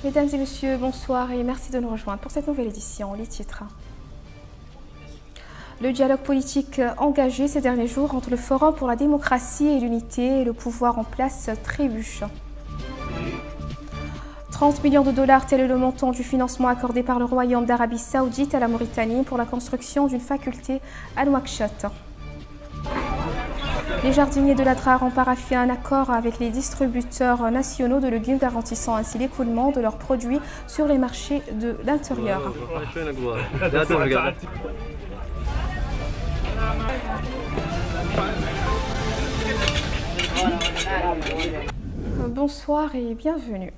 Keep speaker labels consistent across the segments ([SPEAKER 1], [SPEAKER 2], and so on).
[SPEAKER 1] Mesdames et messieurs, bonsoir et merci de nous rejoindre pour cette nouvelle édition. Les titres. Le dialogue politique engagé ces derniers jours entre le Forum pour la démocratie et l'unité et le pouvoir en place trébuche. 30 millions de dollars, tel est le montant du financement accordé par le Royaume d'Arabie Saoudite à la Mauritanie pour la construction d'une faculté à Nouakchott. Les jardiniers de l'Adrar ont parafé un accord avec les distributeurs nationaux de légumes garantissant ainsi l'écoulement de leurs produits sur les marchés de l'intérieur. Bonsoir et bienvenue.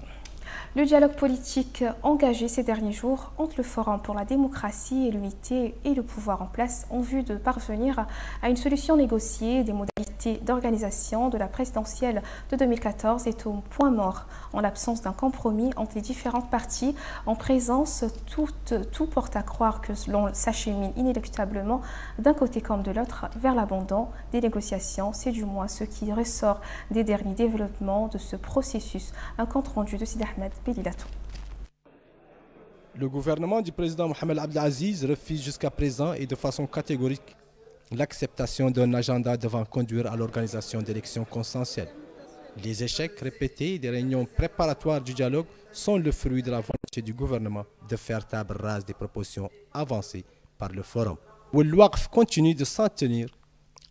[SPEAKER 1] Le dialogue politique engagé ces derniers jours entre le Forum pour la démocratie et l'unité et le pouvoir en place en vue de parvenir à une solution négociée des modalités d'organisation de la présidentielle de 2014 est au point mort. En l'absence d'un compromis entre les différentes parties, en présence, tout porte à croire que l'on s'achemine inéluctablement d'un côté comme de l'autre vers l'abandon des négociations. C'est du moins ce qui ressort des derniers développements de ce processus. Un compte rendu de Sid Ahmed.
[SPEAKER 2] Le gouvernement du président Mohamed Abdelaziz refuse jusqu'à présent et de façon catégorique l'acceptation d'un agenda devant conduire à l'organisation d'élections consensuelles. Les échecs répétés des réunions préparatoires du dialogue sont le fruit de la volonté du gouvernement de faire table rase des propositions avancées par le Forum. Le Waqf continue de s'en tenir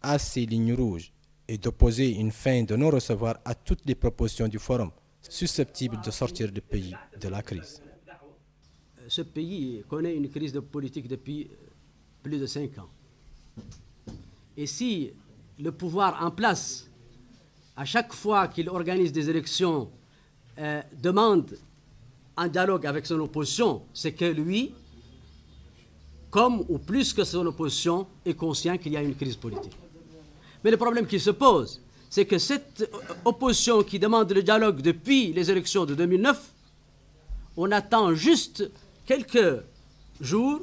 [SPEAKER 2] à ces lignes rouges et d'opposer une fin de non-recevoir à toutes les propositions du Forum susceptibles de sortir le pays de la crise.
[SPEAKER 3] Ce pays connaît une crise de politique depuis plus de 5 ans. Et si le pouvoir en place, à chaque fois qu'il organise des élections, demande un dialogue avec son opposition, c'est que lui, comme ou plus que son opposition, est conscient qu'il y a une crise politique. Mais le problème qui se pose, c'est que cette opposition qui demande le dialogue depuis les élections de 2009, on attend juste quelques jours,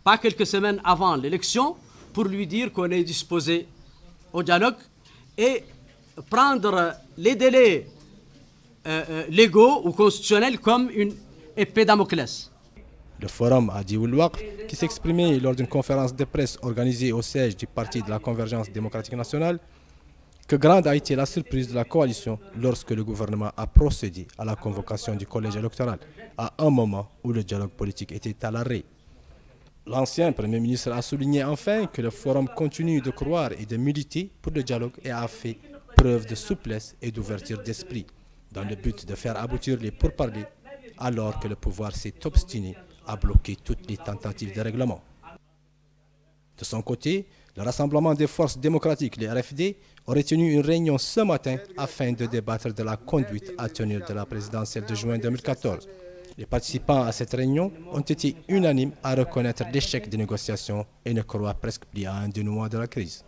[SPEAKER 3] pas quelques semaines avant l'élection, pour lui dire qu'on est disposé au dialogue et prendre les délais légaux ou constitutionnels comme une épée Damoclès.
[SPEAKER 2] Le Forum a dit Ould Waqf, qui s'exprimait lors d'une conférence de presse organisée au siège du Parti de la Convergence démocratique nationale, que grande a été la surprise de la coalition lorsque le gouvernement a procédé à la convocation du collège électoral à un moment où le dialogue politique était à l'arrêt. L'ancien Premier ministre a souligné enfin que le Forum continue de croire et de militer pour le dialogue et a fait preuve de souplesse et d'ouverture d'esprit dans le but de faire aboutir les pourparlers alors que le pouvoir s'est obstiné à bloquer toutes les tentatives de règlement. De son côté, le Rassemblement des forces démocratiques, les RFD, aurait tenu une réunion ce matin afin de débattre de la conduite à tenir de la présidentielle de juin 2014. Les participants à cette réunion ont été unanimes à reconnaître l'échec des négociations et ne croient presque plus à un dénouement de la crise.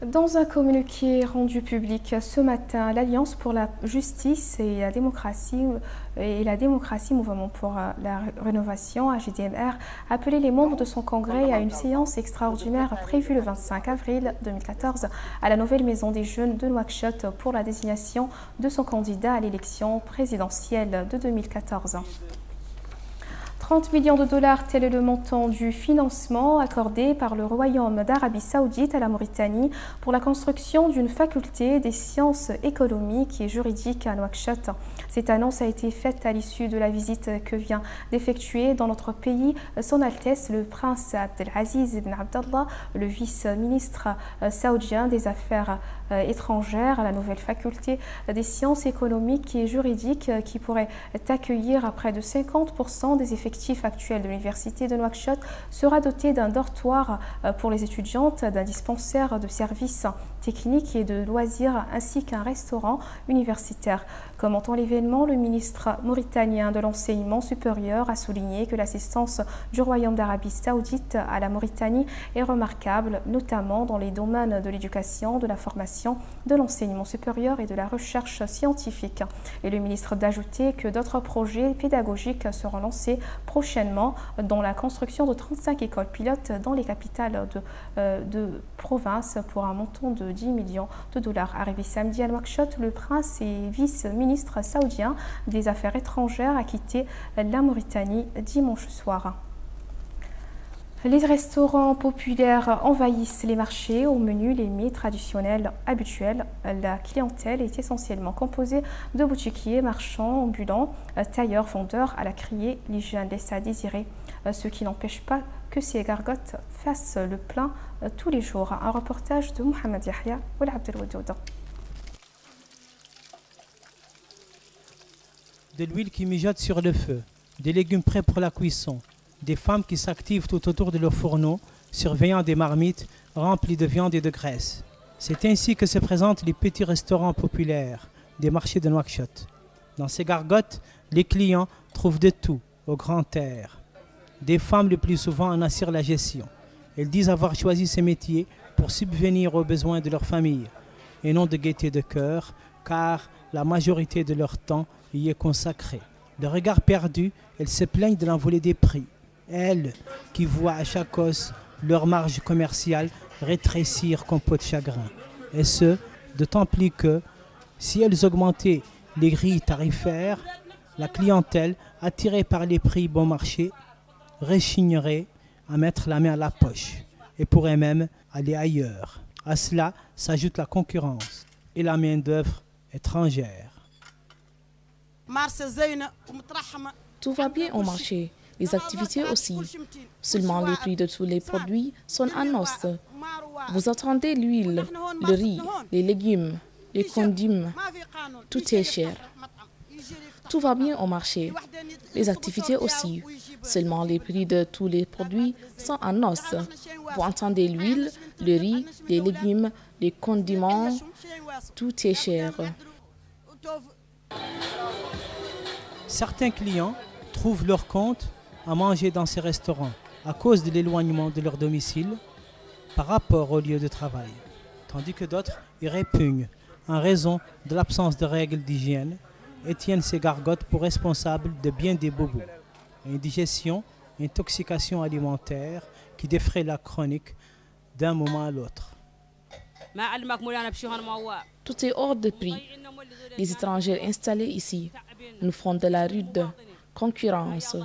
[SPEAKER 1] Dans un communiqué rendu public ce matin, l'Alliance pour la justice et la démocratie Mouvement pour la rénovation, AJDMR, a appelé les membres de son congrès à une séance extraordinaire prévue le 25 avril 2014 à la nouvelle maison des jeunes de Nouakchott pour la désignation de son candidat à l'élection présidentielle de 2014. 30 millions de dollars, tel est le montant du financement accordé par le Royaume d'Arabie Saoudite à la Mauritanie pour la construction d'une faculté des sciences économiques et juridiques à Nouakchott. Cette annonce a été faite à l'issue de la visite que vient d'effectuer dans notre pays Son Altesse le prince Abdelaziz ibn Abdallah, le vice-ministre saoudien des Affaires étrangères à la nouvelle faculté des sciences économiques et juridiques qui pourrait accueillir près de 50% des effectifs actuels de l'université de Nouakchott sera doté d'un dortoir pour les étudiantes, d'un dispensaire de services techniques et de loisirs ainsi qu'un restaurant universitaire. Commentant l'événement, le ministre mauritanien de l'enseignement supérieur a souligné que l'assistance du Royaume d'Arabie Saoudite à la Mauritanie est remarquable, notamment dans les domaines de l'éducation, de la formation, de l'enseignement supérieur et de la recherche scientifique. Et le ministre d'ajouter que d'autres projets pédagogiques seront lancés prochainement, dont la construction de 35 écoles pilotes dans les capitales de province pour un montant de 10 millions de dollars. Arrivé samedi à Nouakchott, le prince et vice-ministre saoudien des Affaires étrangères a quitté la Mauritanie dimanche soir. Les restaurants populaires envahissent les marchés. Au menu, les mets traditionnels habituels. La clientèle est essentiellement composée de boutiquiers, marchands, ambulants, tailleurs, vendeurs à la criée. L'hygiène laisse à désirer, ce qui n'empêche pas que ces gargotes fassent le plein tous les jours. Un reportage de Mohamed Yahya ou Abdelwadouda.
[SPEAKER 4] De l'huile qui mijote sur le feu, des légumes prêts pour la cuisson, des femmes qui s'activent tout autour de leur fourneau, surveillant des marmites remplies de viande et de graisse. C'est ainsi que se présentent les petits restaurants populaires des marchés de Nouakchott. Dans ces gargotes, les clients trouvent de tout, au grand air. Des femmes le plus souvent en assurent la gestion. Elles disent avoir choisi ces métiers pour subvenir aux besoins de leur famille, et non de gaieté de cœur, car la majorité de leur temps y est consacré. Le regard perdu, elles se plaignent de l'envolée des prix. Elles, qui voient à chaque os leur marge commerciale rétrécir comme peau de chagrin. Et ce, d'autant plus que, si elles augmentaient les grilles tarifaires, la clientèle, attirée par les prix bon marché, rechignerait à mettre la main à la poche et pourrait même aller ailleurs. À cela s'ajoute la concurrence et la main-d'œuvre étrangère.
[SPEAKER 5] Tout va bien au marché. Les activités aussi. Seulement les prix de tous les produits sont en hausse. Vous entendez l'huile, le riz, les légumes, les condiments. Tout est cher. Tout va bien au marché. Les activités aussi. Seulement les prix de tous les produits sont en hausse. Vous entendez l'huile, le riz, les légumes, les condiments. Tout est cher.
[SPEAKER 4] Certains clients trouvent leur compte à manger dans ces restaurants à cause de l'éloignement de leur domicile par rapport au lieu de travail, tandis que d'autres y répugnent en raison de l'absence de règles d'hygiène et tiennent ces gargotes pour responsables de bien des bobos, indigestion, intoxication alimentaire qui défraient la chronique d'un moment à l'autre.
[SPEAKER 5] Tout est hors de prix. Les étrangers installés ici nous font de la rude concurrence.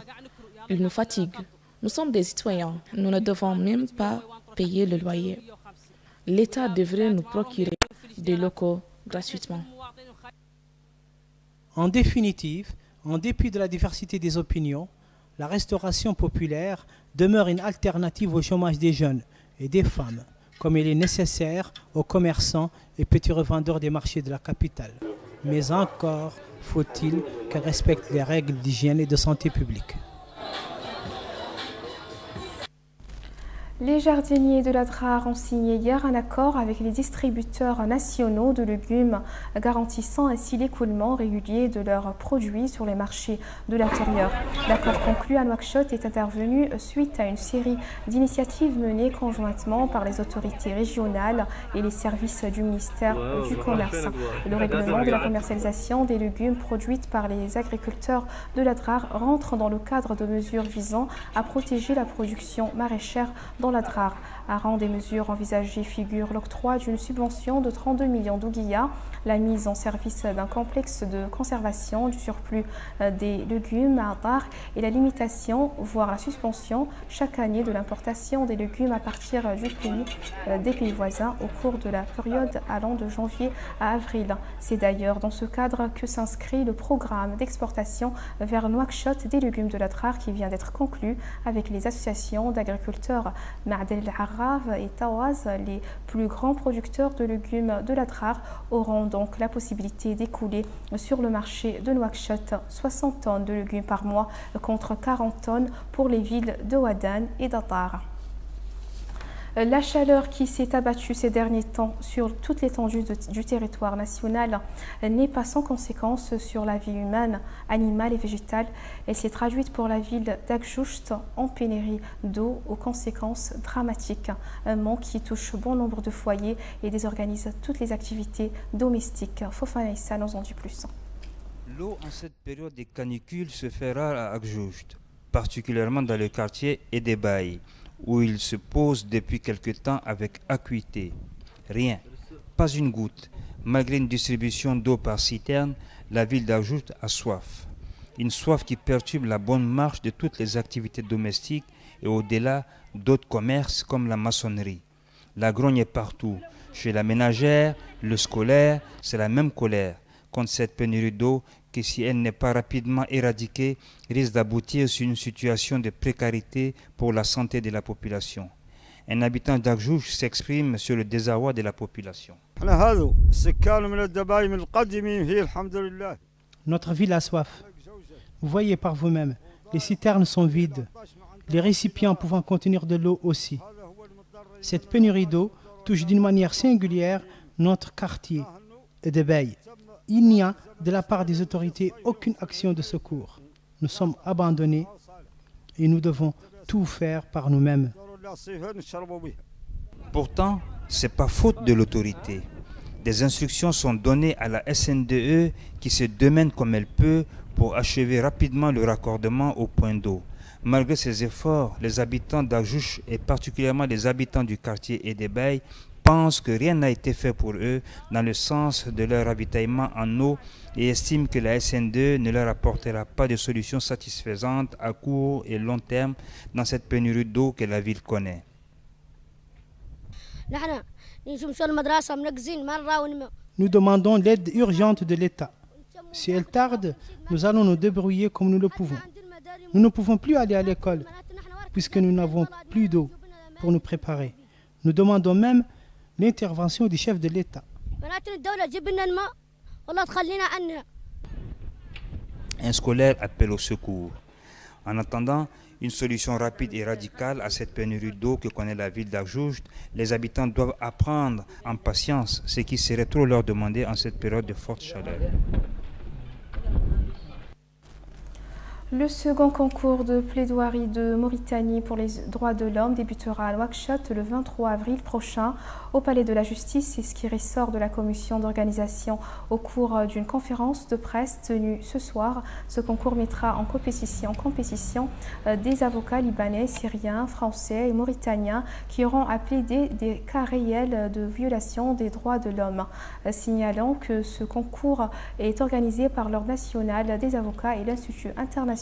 [SPEAKER 5] Ils nous fatiguent. Nous sommes des citoyens. Nous ne devons même pas payer le loyer. L'État devrait nous procurer des locaux gratuitement.
[SPEAKER 4] En définitive, en dépit de la diversité des opinions, la restauration populaire demeure une alternative au chômage des jeunes et des femmes, comme il est nécessaire aux commerçants et petits revendeurs des marchés de la capitale. Mais encore faut-il qu'elle respecte les règles d'hygiène et de santé publique.
[SPEAKER 1] Les jardiniers de l'Adrar ont signé hier un accord avec les distributeurs nationaux de légumes, garantissant ainsi l'écoulement régulier de leurs produits sur les marchés de l'intérieur. L'accord conclu à Nouakchott est intervenu suite à une série d'initiatives menées conjointement par les autorités régionales et les services du ministère du Commerce. Le règlement de la commercialisation des légumes produits par les agriculteurs de l'Adrar rentre dans le cadre de mesures visant à protéger la production maraîchère dans l'Adrar. À rang des mesures envisagées figure l'octroi d'une subvention de 32 millions d'ouguiyas, la mise en service d'un complexe de conservation du surplus des légumes à Adrar et la limitation, voire la suspension chaque année de l'importation des légumes à partir des pays voisins au cours de la période allant de janvier à avril. C'est d'ailleurs dans ce cadre que s'inscrit le programme d'exportation vers Nouakchott des légumes de l'Adrar qui vient d'être conclu avec les associations d'agriculteurs Ma'del El-Arraf et Tawaz. Les plus grands producteurs de légumes de l'Adrar auront donc la possibilité d'écouler sur le marché de Nouakchott 60 tonnes de légumes par mois contre 40 tonnes pour les villes de Ouadane et d'Adrar. La chaleur qui s'est abattue ces derniers temps sur toute l'étendue du territoire national n'est pas sans conséquence sur la vie humaine, animale et végétale. Elle s'est traduite pour la ville d'Akjoujt en pénurie d'eau aux conséquences dramatiques. Un manque qui touche bon nombre de foyers et désorganise toutes les activités domestiques. Fofana Issa nous en dit plus.
[SPEAKER 6] L'eau en cette période des canicules se fait rare à Akjoujt, particulièrement dans le quartier Edebaï, où il se pose depuis quelque temps avec acuité. Rien, pas une goutte. Malgré une distribution d'eau par citerne, la ville d'Ajoust a soif. Une soif qui perturbe la bonne marche de toutes les activités domestiques et au-delà d'autres commerces comme la maçonnerie. La grogne est partout. Chez la ménagère, le scolaire, c'est la même colère contre cette pénurie d'eau qui, si elle n'est pas rapidement éradiquée, risque d'aboutir sur une situation de précarité pour la santé de la population. Un habitant d'Ajoust s'exprime sur le désarroi de la population.
[SPEAKER 4] Notre ville a soif. Vous voyez par vous-même, les citernes sont vides, les récipients pouvant contenir de l'eau aussi. Cette pénurie d'eau touche d'une manière singulière notre quartier et de Bey. Il n'y a de la part des autorités aucune action de secours. Nous sommes abandonnés et nous devons tout faire par nous-mêmes.
[SPEAKER 6] Pourtant, ce n'est pas faute de l'autorité. Des instructions sont données à la SNDE qui se démène comme elle peut pour achever rapidement le raccordement au point d'eau. Malgré ces efforts, les habitants d'Ajoust et particulièrement les habitants du quartier Edebey pensent que rien n'a été fait pour eux dans le sens de leur ravitaillement en eau et estiment que la SNDE ne leur apportera pas de solution satisfaisante à court et long terme dans cette pénurie d'eau que la ville connaît.
[SPEAKER 4] Nous demandons l'aide urgente de l'État. Si elle tarde, nous allons nous débrouiller comme nous le pouvons. Nous ne pouvons plus aller à l'école puisque nous n'avons plus d'eau pour nous préparer. Nous demandons même l'intervention du chef de l'État.
[SPEAKER 6] Un scolaire appelle au secours. En attendant une solution rapide et radicale à cette pénurie d'eau que connaît la ville d'Ajoust, les habitants doivent apprendre en patience ce qui serait trop leur demander en cette période de forte chaleur.
[SPEAKER 1] Le second concours de plaidoirie de Mauritanie pour les droits de l'homme débutera à Nouakchott le 23 avril prochain au Palais de la Justice. C'est ce qui ressort de la commission d'organisation au cours d'une conférence de presse tenue ce soir. Ce concours mettra en compétition des avocats libanais, syriens, français et mauritaniens qui auront à plaider des cas réels de violation des droits de l'homme. Signalons que ce concours est organisé par l'Ordre national des avocats et l'Institut international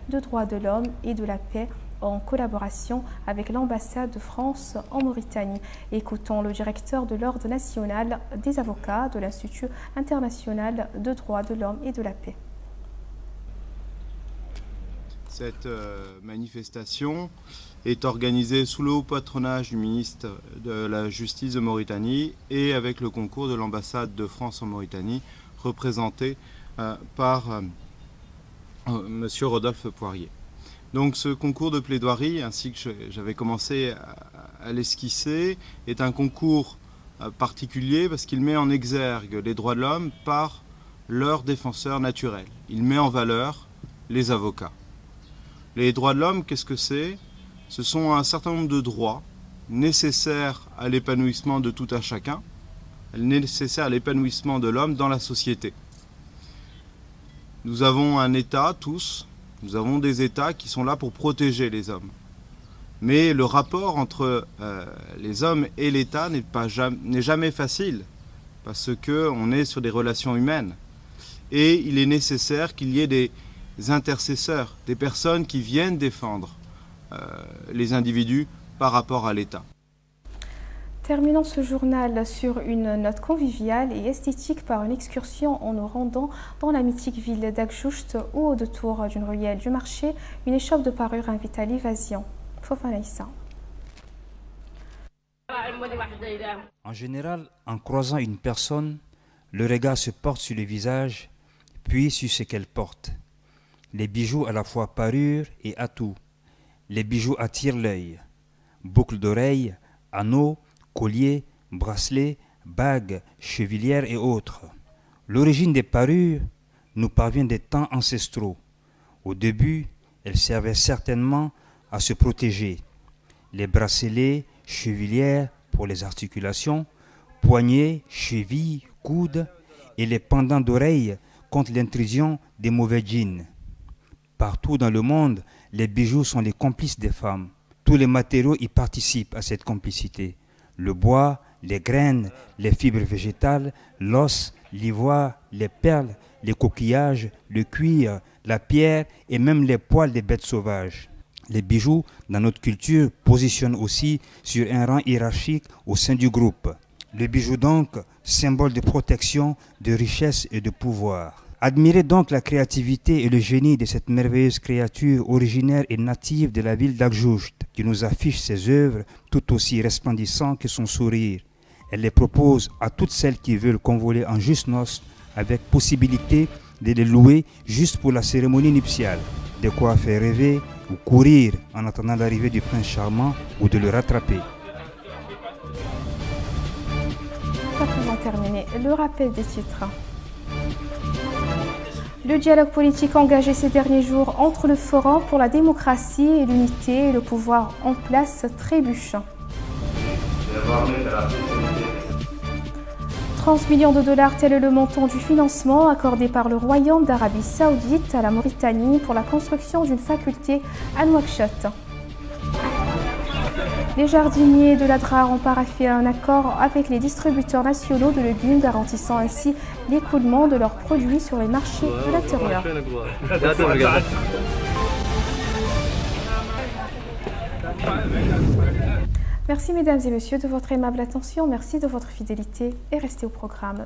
[SPEAKER 1] de droits de l'homme et de la paix en collaboration avec l'ambassade de France en Mauritanie. Écoutons le directeur de l'Ordre national des avocats de l'Institut international de droits de l'homme et de la paix.
[SPEAKER 7] Cette manifestation est organisée sous le haut patronage du ministre de la Justice de Mauritanie et avec le concours de l'ambassade de France en Mauritanie, représenté par Monsieur Rodolphe Poirier. Donc ce concours de plaidoirie, ainsi que j'avais commencé à l'esquisser, est un concours particulier parce qu'il met en exergue les droits de l'homme par leurs défenseurs naturels. Il met en valeur les avocats. Les droits de l'homme, qu'est-ce que c'est? Ce sont un certain nombre de droits nécessaires à l'épanouissement de tout un chacun, nécessaires à l'épanouissement de l'homme dans la société. Nous avons un État, tous, nous avons des États qui sont là pour protéger les hommes. Mais le rapport entre les hommes et l'État n'est jamais facile, parce qu'on est sur des relations humaines. Et il est nécessaire qu'il y ait des intercesseurs, des personnes qui viennent défendre les individus par rapport à l'État.
[SPEAKER 1] Terminons ce journal sur une note conviviale et esthétique par une excursion en nous rendant dans la mythique ville d'Ajoust où, au détour d'une ruelle du marché, une échoppe de parure invite à l'évasion. Fofana Issa.
[SPEAKER 6] En général, en croisant une personne, le regard se porte sur le visage, puis sur ce qu'elle porte. Les bijoux à la fois parure et atout. Les bijoux attirent l'œil. Boucles d'oreilles, anneaux, colliers, bracelets, bagues, chevilières et autres. L'origine des parures nous parvient des temps ancestraux. Au début, elles servaient certainement à se protéger. Les bracelets, chevilières pour les articulations, poignets, chevilles, coudes et les pendants d'oreilles contre l'intrusion des mauvais djinns. Partout dans le monde, les bijoux sont les complices des femmes. Tous les matériaux y participent à cette complicité. Le bois, les graines, les fibres végétales, l'os, l'ivoire, les perles, les coquillages, le cuir, la pierre et même les poils des bêtes sauvages. Les bijoux, dans notre culture, positionnent aussi sur un rang hiérarchique au sein du groupe. Le bijou donc, symbole de protection, de richesse et de pouvoir. Admirez donc la créativité et le génie de cette merveilleuse créature originaire et native de la ville d'Akjoujt, qui nous affiche ses œuvres tout aussi resplendissantes que son sourire. Elle les propose à toutes celles qui veulent convoler en juste noces, avec possibilité de les louer juste pour la cérémonie nuptiale. De quoi faire rêver ou courir en attendant l'arrivée du prince charmant ou de le rattraper.
[SPEAKER 1] Nous avons terminé le rappel des titres. Le dialogue politique engagé ces derniers jours entre le Forum pour la démocratie et l'unité et le pouvoir en place trébuche. 30 millions de dollars, tel est le montant du financement accordé par le Royaume d'Arabie Saoudite à la Mauritanie pour la construction d'une faculté à Nouakchott. Les jardiniers de l'Adrar ont parafé un accord avec les distributeurs nationaux de légumes, garantissant ainsi l'écoulement de leurs produits sur les marchés de l'intérieur. Merci mesdames et messieurs de votre aimable attention, merci de votre fidélité et restez au programme.